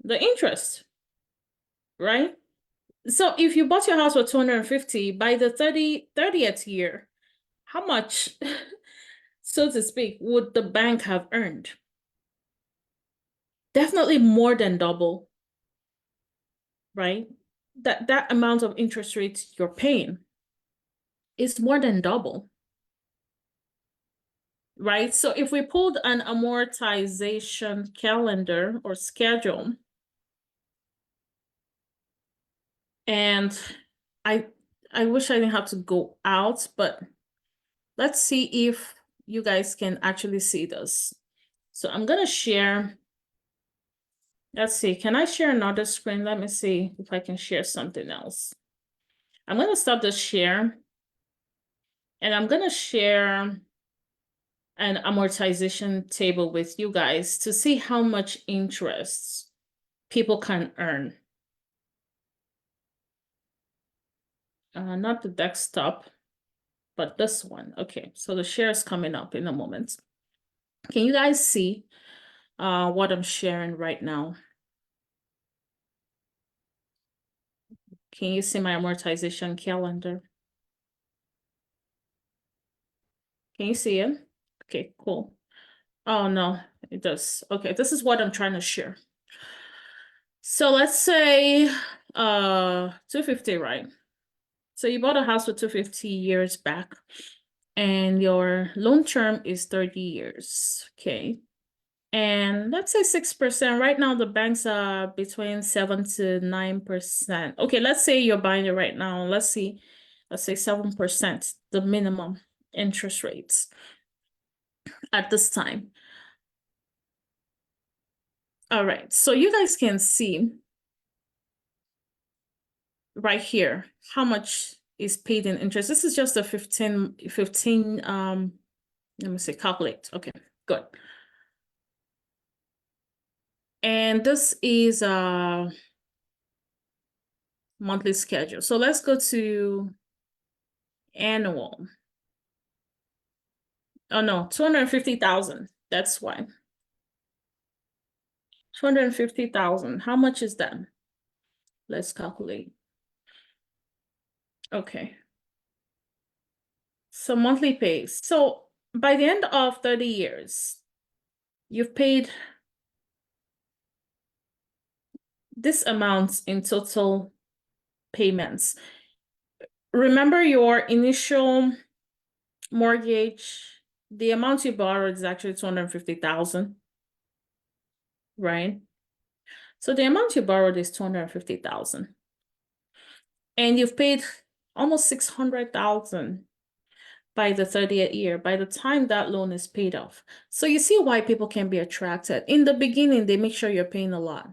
The interest, right? So if you bought your house for 250 by the 30th year, how much, so to speak, would the bank have earned? Definitely more than double, right? That amount of interest rates you're paying is more than double, right? So if we pulled an amortization calendar or schedule, and I wish I didn't have to go out, but let's see if you guys can actually see this. So I'm gonna share. Let's see, can I share another screen? Let me see if I can share something else. I'm gonna stop the share and I'm gonna share an amortization table with you guys to see how much interest people can earn. Not the desktop, but this one. Okay, so the share is coming up in a moment. Can you guys see what I'm sharing right now? Can you see my amortization calendar? Can you see it? Okay, cool. Oh no, it does. Okay, this is what I'm trying to share. So let's say 250, right? So you bought a house with 250 years back and your loan term is 30 years. Okay. And let's say 6%. Right now, the banks are between 7 to 9%. Okay, let's say you're buying it right now. Let's say 7%, the minimum interest rates at this time. All right, so you guys can see right here how much is paid in interest. This is just a 15, let me see, calculate. Okay, good. And this is a monthly schedule. So let's go to annual. Oh no, 250,000. That's why. 250,000. How much is that? Let's calculate. Okay. So monthly pay. So by the end of 30 years, you've paid this amount in total payments. Remember your initial mortgage, the amount you borrowed is actually 250,000, right? So the amount you borrowed is 250,000. And you've paid almost 600,000 by the 30th year, by the time that loan is paid off. So you see why people can be attracted. In the beginning, they make sure you're paying a lot,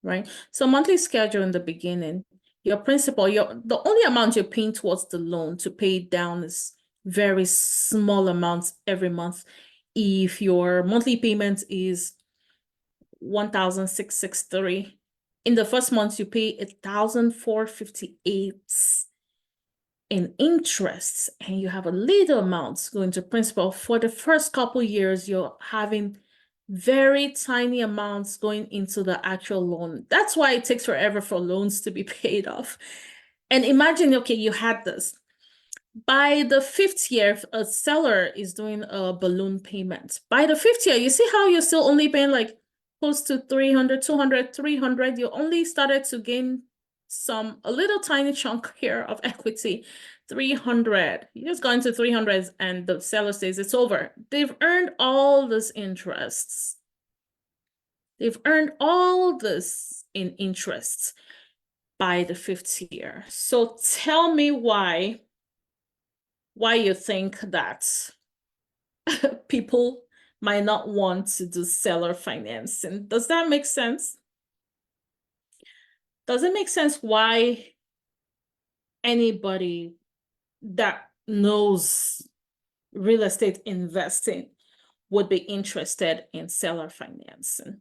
right? So monthly schedule in the beginning, your principal, the only amount you're paying towards the loan to pay it down is very small amounts every month. If your monthly payment is 1,663, in the first month you pay 1,458 in interest, and you have a little amount going to principal. For the first couple years, you're having very tiny amounts going into the actual loan. That's why it takes forever for loans to be paid off. And imagine, okay, you had this. By the 5th year, a seller is doing a balloon payment. By the 5th year, you see how you're still only paying like close to 300, 200, 300. You only started to gain a little tiny chunk here of equity, 300. You just got into 300 and the seller says it's over. They've earned all this interests. They've earned all this in interest by the 5th year. So tell me why you think that people might not want to do seller financing. Does that make sense? Does it make sense why anybody that knows real estate investing would be interested in seller financing?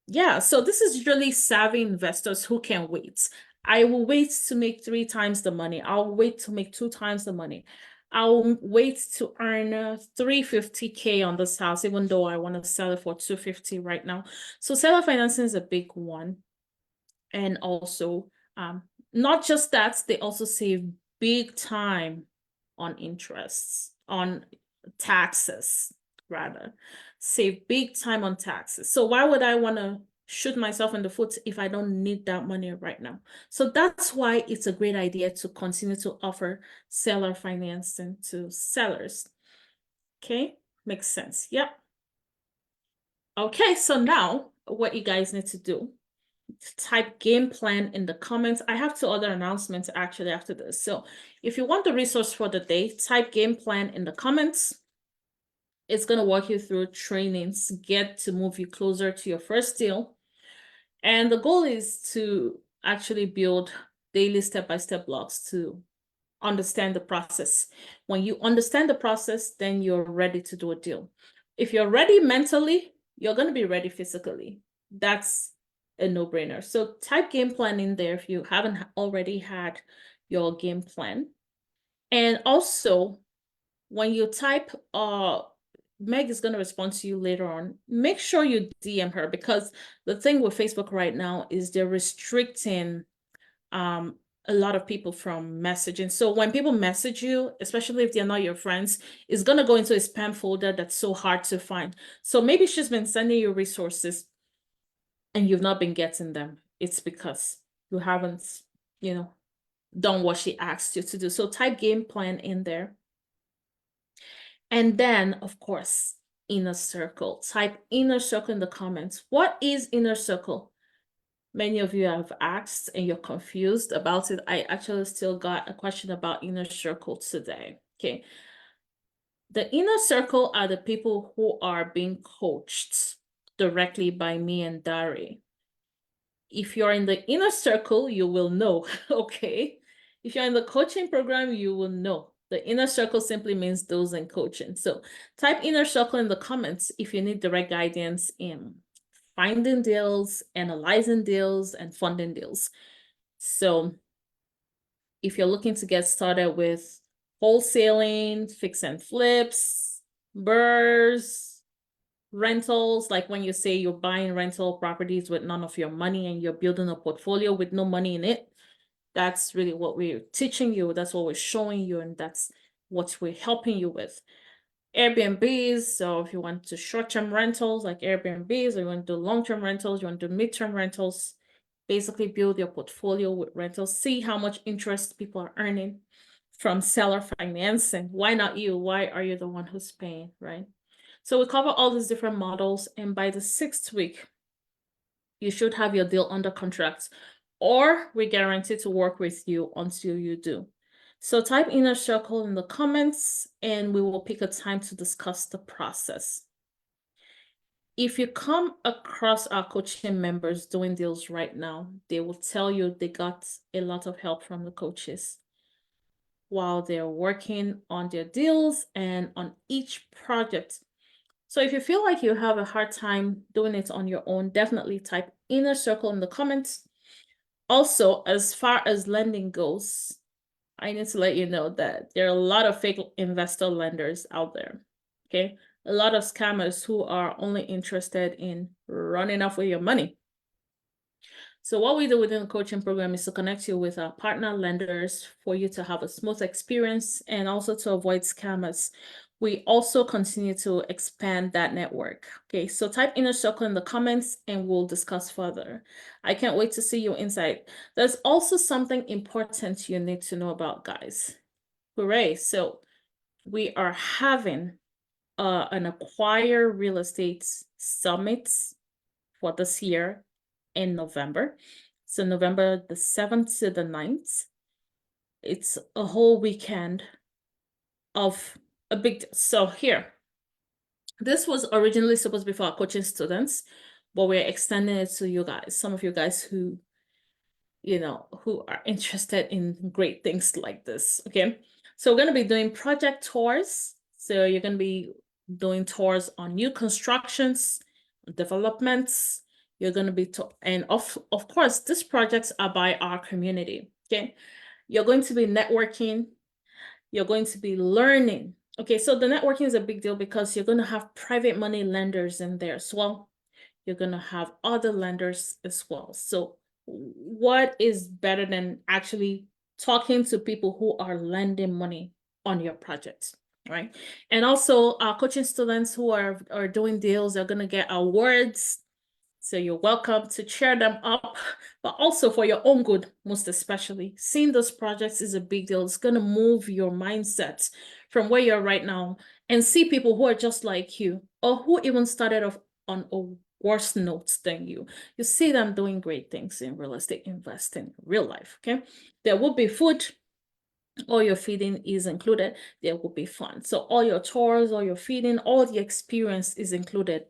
Yeah, so this is usually savvy investors who can wait. I will wait to make 3 times the money. I'll wait to make 2 times the money. I'll wait to earn 350K on this house, even though I want to sell it for 250 right now. So seller financing is a big one. And also, not just that, they also save big time on interests, on taxes, rather. Save big time on taxes. So why would I want to shoot myself in the foot if I don't need that money right now? So that's why it's a great idea to continue to offer seller financing to sellers. Okay, makes sense. Yep. Okay, so now what you guys need to do, type game plan in the comments. I have 2 other announcements actually after this. So if you want the resource for the day, type game plan in the comments. It's going to walk you through trainings, get to move you closer to your first deal. And the goal is to actually build daily step-by-step blocks to understand the process. When you understand the process, then you're ready to do a deal. If you're ready mentally, you're going to be ready physically. That's a no-brainer. So type game plan in there if you haven't already had your game plan. And also, when you type, Meg is going to respond to you later on. Make sure you DM her, because the thing with Facebook right now is they're restricting a lot of people from messaging. So when people message you, especially if they're not your friends, it's going to go into a spam folder that's so hard to find. So maybe she's been sending you resources and you've not been getting them. It's because you haven't, you know, done what she asked you to do. So type game plan in there. And then, of course, inner circle. Type inner circle in the comments. What is inner circle? Many of you have asked and you're confused about it. I actually still got a question about inner circle today. Okay. The inner circle are the people who are being coached directly by me and Dari. If you're in the inner circle, you will know, okay? If you're in the coaching program, you will know. The inner circle simply means those in coaching. So type inner circle in the comments if you need direct guidance in finding deals, analyzing deals, and funding deals. So if you're looking to get started with wholesaling, fix and flips, BRRRRs, rentals, like when you say you're buying rental properties with none of your money and you're building a portfolio with no money in it, that's really what we're teaching you. That's what we're showing you, and that's what we're helping you with. Airbnbs, so if you want to short-term rentals like Airbnbs, or you want to do long-term rentals, you want to do mid-term rentals, basically build your portfolio with rentals, see how much interest people are earning from seller financing. Why not you? Why are you the one who's paying, right? So we cover all these different models, and by the 6th week, you should have your deal under contract, or we guarantee to work with you until you do. So type inner circle in the comments and we will pick a time to discuss the process. If you come across our coaching members doing deals right now, they will tell you they got a lot of help from the coaches while they're working on their deals and on each project. So if you feel like you have a hard time doing it on your own, definitely type inner circle in the comments. Also, as far as lending goes, I need to let you know that there are a lot of fake investor lenders out there, okay? A lot of scammers who are only interested in running off with your money. So what we do within the coaching program is to connect you with our partner lenders for you to have a smooth experience and also to avoid scammers. We also continue to expand that network. Okay, so type inner circle in the comments and we'll discuss further. I can't wait to see you inside. There's also something important you need to know about, guys. Hooray. So we are having an Acquire Real Estate Summit for this year in November. So November the 7th to the 9th. It's a whole weekend of a big, so here, this was originally supposed to be for our coaching students, but we're extending it to you guys, some of you guys who, you know, who are interested in great things like this, okay? So we're going to be doing project tours. So you're going to be doing tours on new constructions, developments. You're going to be, and of course, these projects are by our community, okay? You're going to be networking. You're going to be learning. Okay, so the networking is a big deal because you're going to have private money lenders in there as well. You're going to have other lenders as well. So what is better than actually talking to people who are lending money on your project, right? And also our coaching students who are doing deals are going to get awards. So you're welcome to cheer them up, but also for your own good, most especially. Seeing those projects is a big deal. It's going to move your mindset from where you're right now and see people who are just like you or who even started off on a worse note than you. You see them doing great things in real estate investing in real life, okay? There will be food. All your feeding is included. There will be fun. So all your tours, all your feeding, all the experience is included.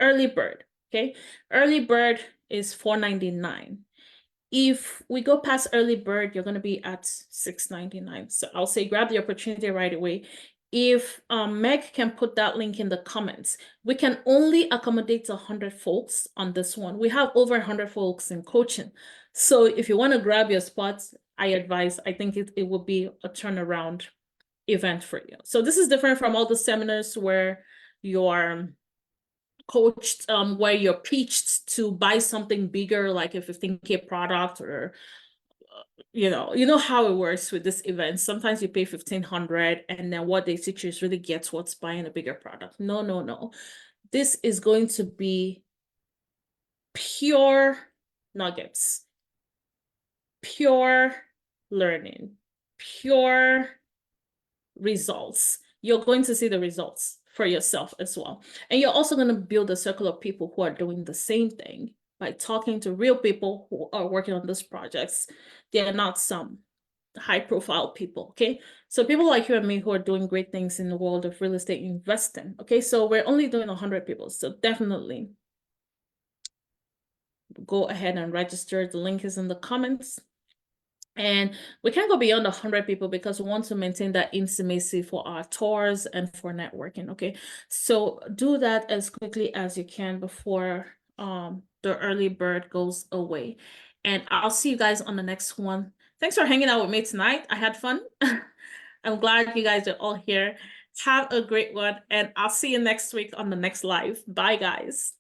Early bird. Okay, early bird is $4.99. If we go past early bird, you're going to be at $6.99. So I'll say grab the opportunity right away. If Meg can put that link in the comments, we can only accommodate 100 folks on this one. We have over 100 folks in coaching. So if you want to grab your spots, I advise, I think it will be a turnaround event for you. So this is different from all the seminars where you're coached, where you're pitched to buy something bigger, like a 15K product or you know how it works with this event. Sometimes you pay 1,500 and then what they teach you is really gets what's buying a bigger product. No, no, no. This is going to be pure nuggets, pure learning, pure results. You're going to see the results for yourself as well. And you're also going to build a circle of people who are doing the same thing by talking to real people who are working on these projects. They are not some high profile people, okay? So people like you and me who are doing great things in the world of real estate investing, okay? So we're only doing 100 people, so definitely go ahead and register. The link is in the comments. And we can't go beyond 100 people because we want to maintain that intimacy for our tours and for networking, okay? So do that as quickly as you can before the early bird goes away. And I'll see you guys on the next one. Thanks for hanging out with me tonight. I had fun. I'm glad you guys are all here. Have a great one, and I'll see you next week on the next live. Bye, guys.